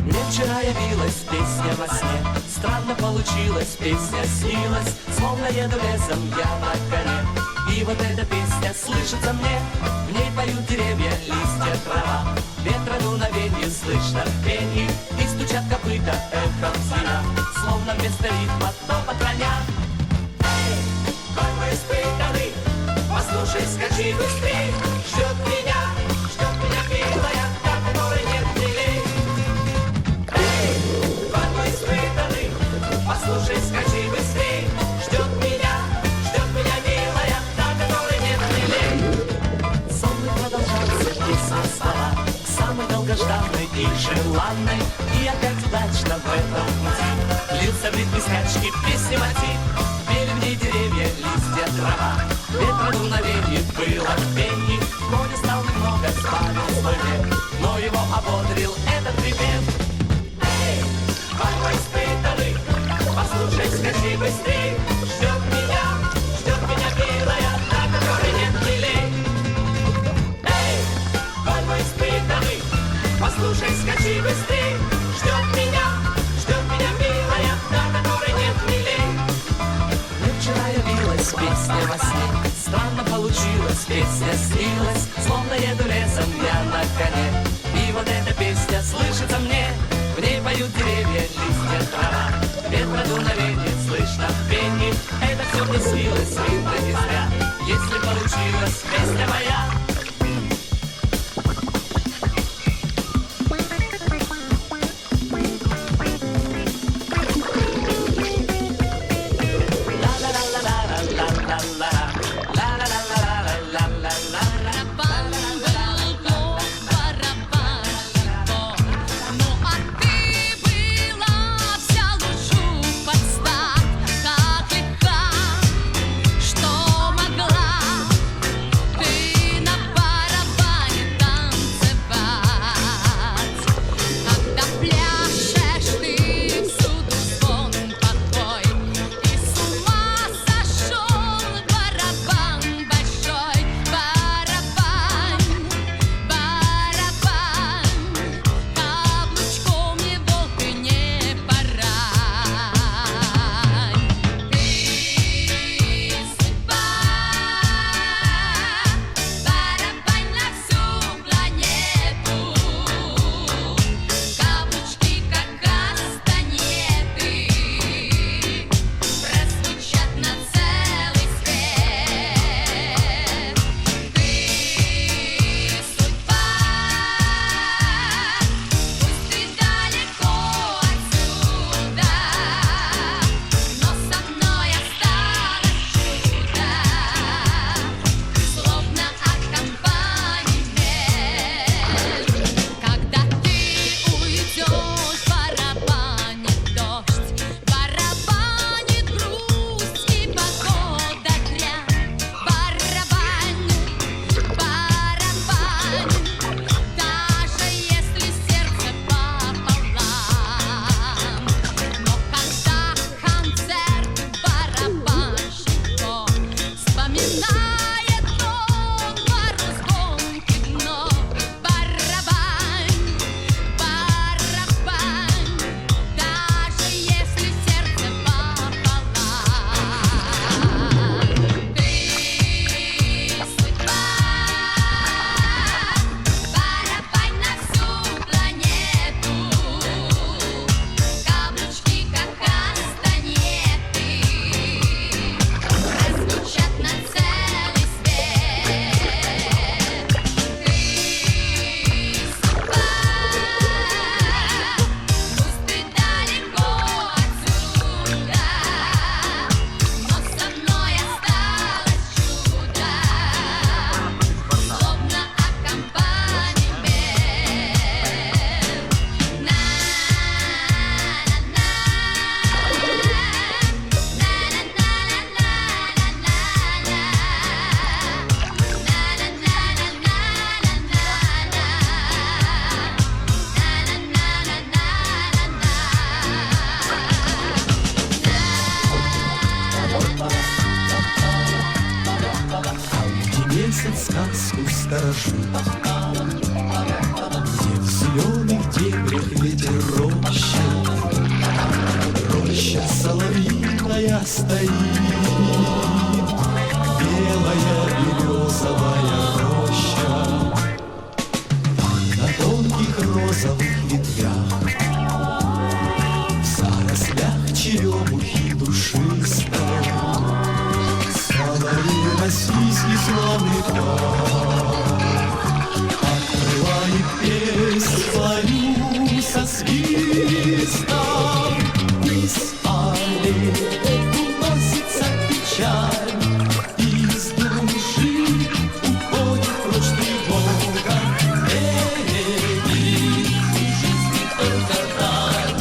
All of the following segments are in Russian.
Мне вчера явилась песня во сне, странно получилась, песня снилась, словно еду лесом я на коне. И вот эта песня слышится мне, в ней поют деревья, листья, трава. Ветра дуновенье слышно в пении, и стучат копыта эхом звеня, словно вместо ритма топот коня. Эй, конь мой испытанный, послушай, скачи быстрей, ждет меня милая, та, которой нет милей. Эй, конь мой испытанный, послушай, скачи быстрей, ждет меня милая, та, которой нет милей. Сонный продолжался, песня слова, самой долгожданной и желанной, и опять удачно в этом пути лился в ритме скачки песни мотив. Пели в ней деревья, листья, трава, ветра дуновенье было в пении. Коня стал немного, сбавил свой век, но его ободрил этот припев. Эй, конь мой испытанный, послушай, скачи быстрей, ждет меня милая, та, которой нет милей. Эй, конь мой испытанный, послушай, скачи быстрей, ждет меня милая, та, которой нет милей. Мне вчера явилась песня во сне, странно получилась, песня снилась, словно еду лесом я на коне. И вот эта песня слышится мне, в ней поют деревья, листья, трава. Ветра дуновенье слышно в пении, это все мне снилось, видно не зря, если получилась песня моя. Что могла ты сказку сторожит, где в зеленых дебрях ветер роща, роща соловьиная стоит, белая березовая роща. На тонких розовых ветвях, в зарослях черемухи душистой, соловей российский славный пах открывает песнь свою со свистом. Из аллеи уносится печаль, из души уходит прочь тревога. Береги жизни только даль,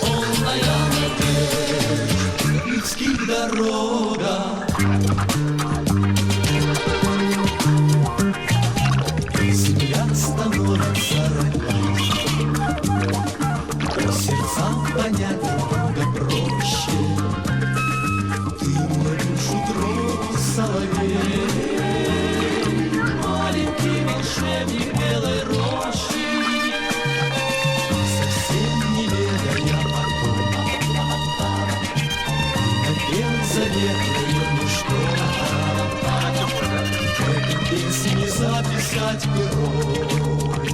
полная надежд людских дорога. Земля становится родней, сердцам понять друга проще. Ты мне душу трогал, соловей, маленький волшебник белой рощи, совсем не ведая о том, напел заветную что-то. В этой песне записать порой,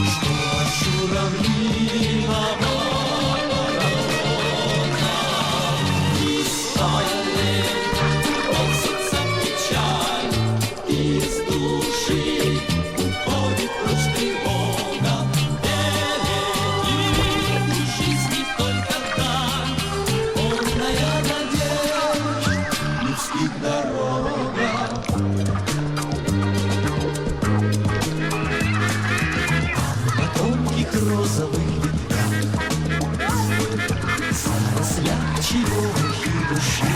что от журавлиного ворона из аллей уносится печаль, из души уходит прочь тревога. Береги жизни только даль, полная надежд людских дорога. Розовых ветвях, в зарослях черемухи души,